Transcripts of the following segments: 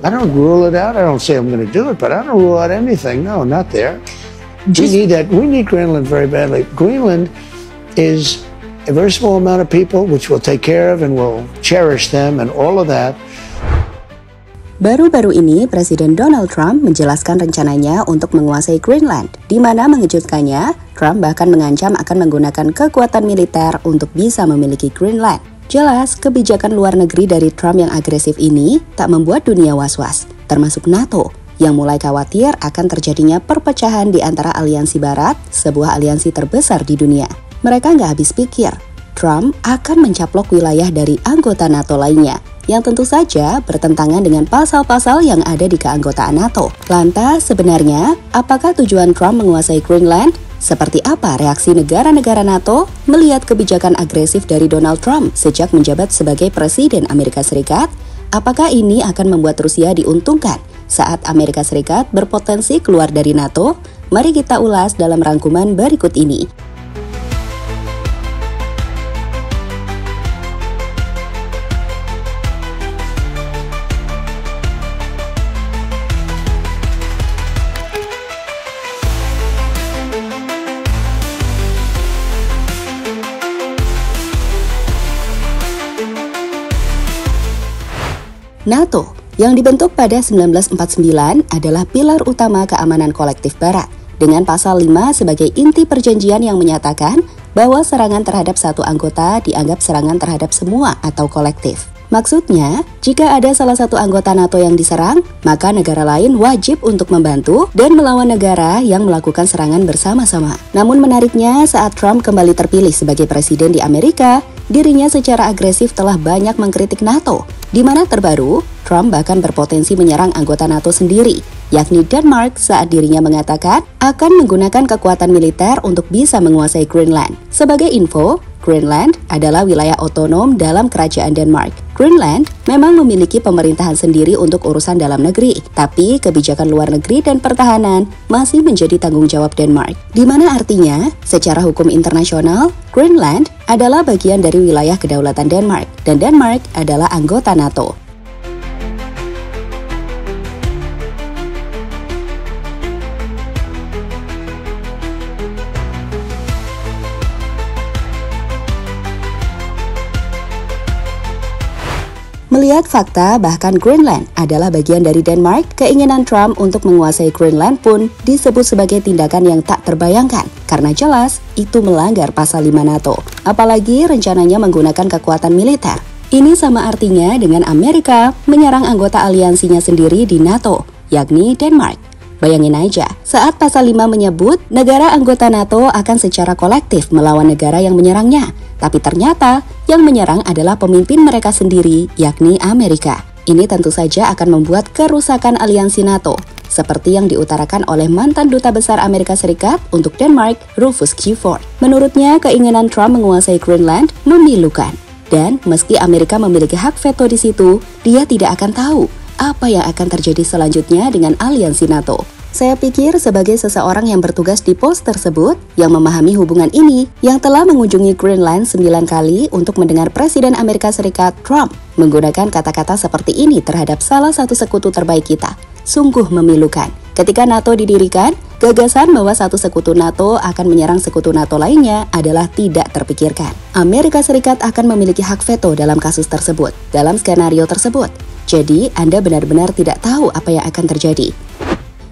I don't rule it out. I don't say I'm going to do it, but I don't rule out anything. No, not there. We need that. We need Greenland very badly. Greenland is a very small amount of people, which we'll take care of and we'll cherish them and all of that. Baru-baru ini, Presiden Donald Trump menjelaskan rencananya untuk menguasai Greenland, di mana mengejutkannya, Trump bahkan mengancam akan menggunakan kekuatan militer untuk bisa memiliki Greenland. Jelas, kebijakan luar negeri dari Trump yang agresif ini tak membuat dunia was-was, termasuk NATO, yang mulai khawatir akan terjadinya perpecahan di antara aliansi barat, sebuah aliansi terbesar di dunia. Mereka nggak habis pikir, Trump akan mencaplok wilayah dari anggota NATO lainnya, yang tentu saja bertentangan dengan pasal-pasal yang ada di keanggotaan NATO. Lantas, sebenarnya, apakah tujuan Trump menguasai Greenland? Seperti apa reaksi negara-negara NATO melihat kebijakan agresif dari Donald Trump sejak menjabat sebagai Presiden Amerika Serikat? Apakah ini akan membuat Rusia diuntungkan saat Amerika Serikat berpotensi keluar dari NATO? Mari kita ulas dalam rangkuman berikut ini. NATO, yang dibentuk pada 1949, adalah pilar utama keamanan kolektif Barat, dengan pasal 5 sebagai inti perjanjian yang menyatakan bahwa serangan terhadap satu anggota dianggap serangan terhadap semua atau kolektif. Maksudnya, jika ada salah satu anggota NATO yang diserang, maka negara lain wajib untuk membantu dan melawan negara yang melakukan serangan bersama-sama. Namun menariknya, saat Trump kembali terpilih sebagai presiden di Amerika, dirinya secara agresif telah banyak mengkritik NATO, di mana terbaru, Trump bahkan berpotensi menyerang anggota NATO sendiri, yakni Denmark, saat dirinya mengatakan akan menggunakan kekuatan militer untuk bisa menguasai Greenland. Sebagai info, Greenland adalah wilayah otonom dalam kerajaan Denmark. Greenland memang memiliki pemerintahan sendiri untuk urusan dalam negeri, tapi kebijakan luar negeri dan pertahanan masih menjadi tanggung jawab Denmark. Di mana artinya, secara hukum internasional, Greenland adalah bagian dari wilayah kedaulatan Denmark, dan Denmark adalah anggota NATO. Melihat fakta bahkan Greenland adalah bagian dari Denmark, keinginan Trump untuk menguasai Greenland pun disebut sebagai tindakan yang tak terbayangkan, karena jelas itu melanggar pasal 5 NATO, apalagi rencananya menggunakan kekuatan militer. Ini sama artinya dengan Amerika menyerang anggota aliansinya sendiri di NATO, yakni Denmark. Bayangin aja, saat pasal 5 menyebut negara anggota NATO akan secara kolektif melawan negara yang menyerangnya, tapi ternyata yang menyerang adalah pemimpin mereka sendiri, yakni Amerika. Ini tentu saja akan membuat kerusakan aliansi NATO, seperti yang diutarakan oleh mantan Duta Besar Amerika Serikat untuk Denmark, Rufus Gifford. Menurutnya, keinginan Trump menguasai Greenland memilukan. Dan meski Amerika memiliki hak veto di situ, dia tidak akan tahu apa yang akan terjadi selanjutnya dengan aliansi NATO. Saya pikir sebagai seseorang yang bertugas di pos tersebut, yang memahami hubungan ini, yang telah mengunjungi Greenland 9 kali untuk mendengar Presiden Amerika Serikat Trump menggunakan kata-kata seperti ini terhadap salah satu sekutu terbaik kita, sungguh memilukan. Ketika NATO didirikan, gagasan bahwa satu sekutu NATO akan menyerang sekutu NATO lainnya adalah tidak terpikirkan. Amerika Serikat akan memiliki hak veto dalam kasus tersebut, dalam skenario tersebut. Jadi, Anda benar-benar tidak tahu apa yang akan terjadi.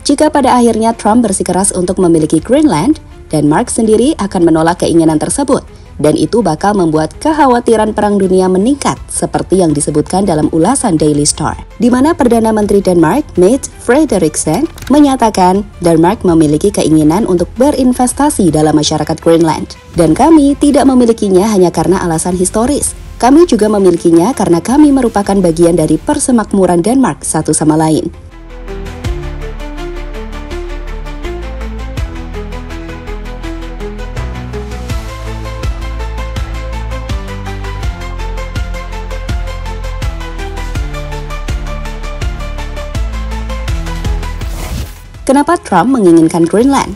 Jika pada akhirnya Trump bersikeras untuk memiliki Greenland, Denmark sendiri akan menolak keinginan tersebut, dan itu bakal membuat kekhawatiran perang dunia meningkat, seperti yang disebutkan dalam ulasan Daily Star, di mana Perdana Menteri Denmark, Mette Frederiksen, menyatakan Denmark memiliki keinginan untuk berinvestasi dalam masyarakat Greenland, dan kami tidak memilikinya hanya karena alasan historis. Kami juga memilikinya karena kami merupakan bagian dari persemakmuran Denmark satu sama lain. Kenapa Trump menginginkan Greenland?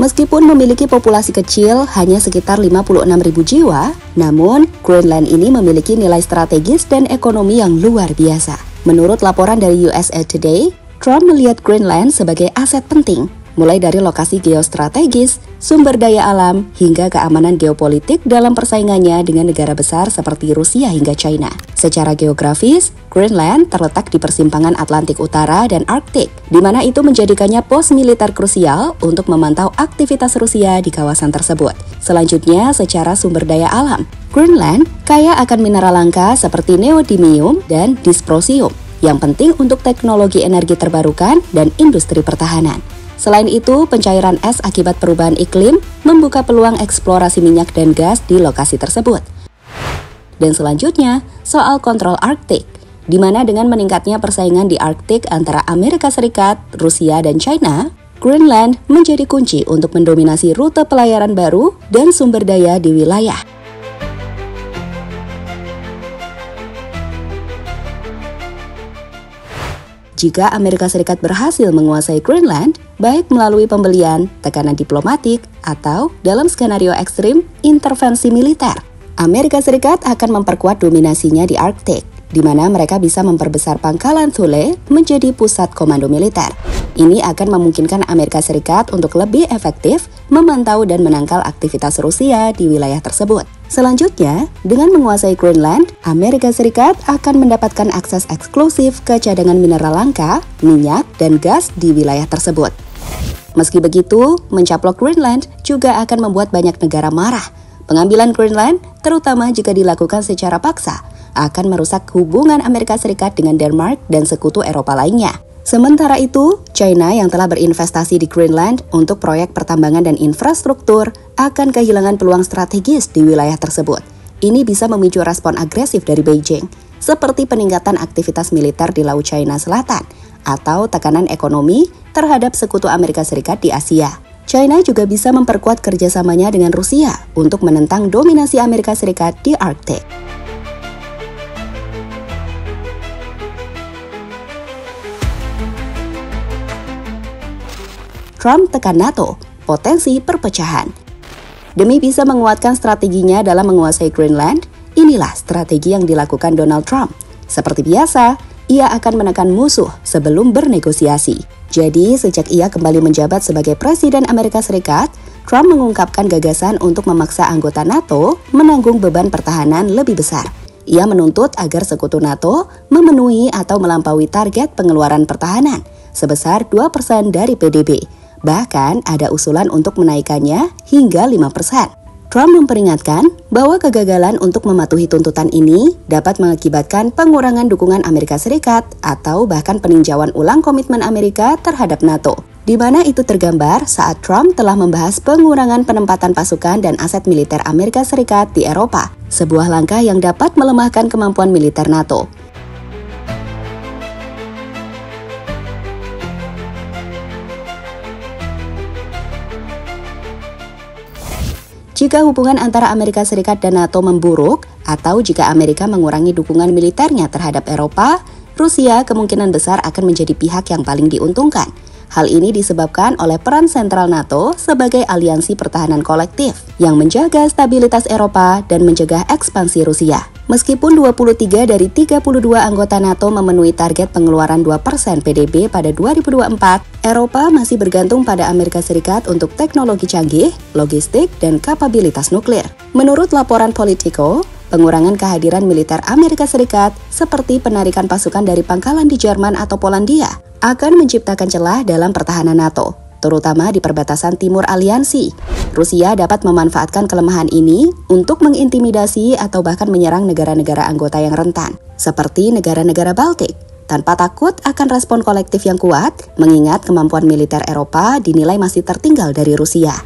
Meskipun memiliki populasi kecil hanya sekitar 56.000 jiwa, namun Greenland ini memiliki nilai strategis dan ekonomi yang luar biasa. Menurut laporan dari USA Today, Trump melihat Greenland sebagai aset penting, mulai dari lokasi geostrategis, sumber daya alam, hingga keamanan geopolitik dalam persaingannya dengan negara besar seperti Rusia hingga China. Secara geografis, Greenland terletak di persimpangan Atlantik Utara dan Arktik, di mana itu menjadikannya pos militer krusial untuk memantau aktivitas Rusia di kawasan tersebut. Selanjutnya, secara sumber daya alam, Greenland kaya akan mineral langka seperti neodymium dan dysprosium, yang penting untuk teknologi energi terbarukan dan industri pertahanan. Selain itu, pencairan es akibat perubahan iklim membuka peluang eksplorasi minyak dan gas di lokasi tersebut. Dan selanjutnya, soal kontrol Arktik, di mana dengan meningkatnya persaingan di Arktik antara Amerika Serikat, Rusia, dan China, Greenland menjadi kunci untuk mendominasi rute pelayaran baru dan sumber daya di wilayah. Jika Amerika Serikat berhasil menguasai Greenland, baik melalui pembelian, tekanan diplomatik, atau dalam skenario ekstrim, intervensi militer, Amerika Serikat akan memperkuat dominasinya di Arktik, di mana mereka bisa memperbesar pangkalan Thule menjadi pusat komando militer. Ini akan memungkinkan Amerika Serikat untuk lebih efektif memantau dan menangkal aktivitas Rusia di wilayah tersebut. Selanjutnya, dengan menguasai Greenland, Amerika Serikat akan mendapatkan akses eksklusif ke cadangan mineral langka, minyak, dan gas di wilayah tersebut. Meski begitu, mencaplok Greenland juga akan membuat banyak negara marah. Pengambilan Greenland, terutama jika dilakukan secara paksa, akan merusak hubungan Amerika Serikat dengan Denmark dan sekutu Eropa lainnya. Sementara itu, China yang telah berinvestasi di Greenland untuk proyek pertambangan dan infrastruktur akan kehilangan peluang strategis di wilayah tersebut. Ini bisa memicu respon agresif dari Beijing, seperti peningkatan aktivitas militer di Laut China Selatan atau tekanan ekonomi terhadap sekutu Amerika Serikat di Asia. China juga bisa memperkuat kerjasamanya dengan Rusia untuk menentang dominasi Amerika Serikat di Arktik. Trump tekan NATO, potensi perpecahan. Demi bisa menguatkan strateginya dalam menguasai Greenland, inilah strategi yang dilakukan Donald Trump. Seperti biasa, ia akan menekan musuh sebelum bernegosiasi. Jadi, sejak ia kembali menjabat sebagai Presiden Amerika Serikat, Trump mengungkapkan gagasan untuk memaksa anggota NATO menanggung beban pertahanan lebih besar. Ia menuntut agar sekutu NATO memenuhi atau melampaui target pengeluaran pertahanan sebesar 2% dari PDB. Bahkan ada usulan untuk menaikkannya hingga 5%. Trump memperingatkan bahwa kegagalan untuk mematuhi tuntutan ini dapat mengakibatkan pengurangan dukungan Amerika Serikat atau bahkan peninjauan ulang komitmen Amerika terhadap NATO, di mana itu tergambar saat Trump telah membahas pengurangan penempatan pasukan dan aset militer Amerika Serikat di Eropa, sebuah langkah yang dapat melemahkan kemampuan militer NATO. Jika hubungan antara Amerika Serikat dan NATO memburuk, atau jika Amerika mengurangi dukungan militernya terhadap Eropa, Rusia kemungkinan besar akan menjadi pihak yang paling diuntungkan. Hal ini disebabkan oleh peran sentral NATO sebagai aliansi pertahanan kolektif yang menjaga stabilitas Eropa dan mencegah ekspansi Rusia. Meskipun 23 dari 32 anggota NATO memenuhi target pengeluaran 2% PDB pada 2024, Eropa masih bergantung pada Amerika Serikat untuk teknologi canggih, logistik, dan kapabilitas nuklir. Menurut laporan Politico, pengurangan kehadiran militer Amerika Serikat seperti penarikan pasukan dari pangkalan di Jerman atau Polandia akan menciptakan celah dalam pertahanan NATO, terutama di perbatasan timur aliansi. Rusia dapat memanfaatkan kelemahan ini untuk mengintimidasi atau bahkan menyerang negara-negara anggota yang rentan, seperti negara-negara Baltik, tanpa takut akan respon kolektif yang kuat, mengingat kemampuan militer Eropa dinilai masih tertinggal dari Rusia.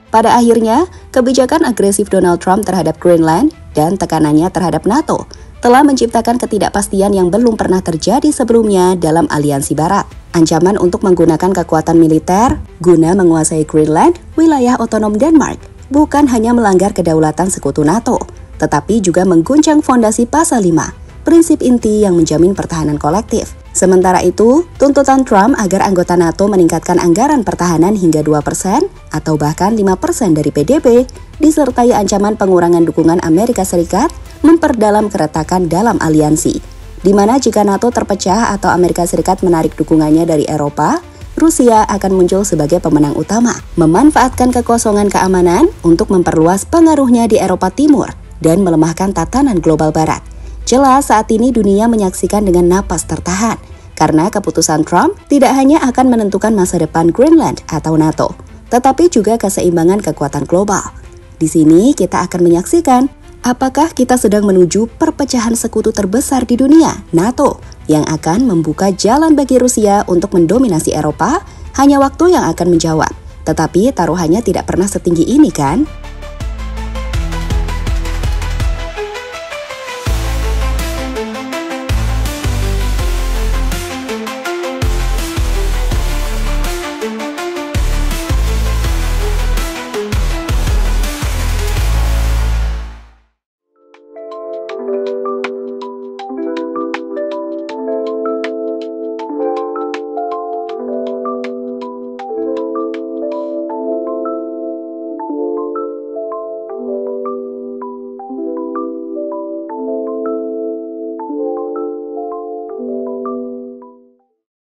Pada akhirnya, kebijakan agresif Donald Trump terhadap Greenland dan tekanannya terhadap NATO telah menciptakan ketidakpastian yang belum pernah terjadi sebelumnya dalam aliansi Barat. Ancaman untuk menggunakan kekuatan militer guna menguasai Greenland, wilayah otonom Denmark, bukan hanya melanggar kedaulatan sekutu NATO, tetapi juga mengguncang fondasi Pasal 5, prinsip inti yang menjamin pertahanan kolektif. Sementara itu, tuntutan Trump agar anggota NATO meningkatkan anggaran pertahanan hingga 2% atau bahkan 5% dari PDB, disertai ancaman pengurangan dukungan Amerika Serikat, memperdalam keretakan dalam aliansi. Di mana jika NATO terpecah atau Amerika Serikat menarik dukungannya dari Eropa, Rusia akan muncul sebagai pemenang utama, memanfaatkan kekosongan keamanan untuk memperluas pengaruhnya di Eropa Timur dan melemahkan tatanan global Barat. Jelas saat ini dunia menyaksikan dengan napas tertahan, karena keputusan Trump tidak hanya akan menentukan masa depan Greenland atau NATO, tetapi juga keseimbangan kekuatan global. Di sini kita akan menyaksikan apakah kita sedang menuju perpecahan sekutu terbesar di dunia, NATO, yang akan membuka jalan bagi Rusia untuk mendominasi Eropa. Hanya waktu yang akan menjawab. Tetapi taruhannya tidak pernah setinggi ini kan?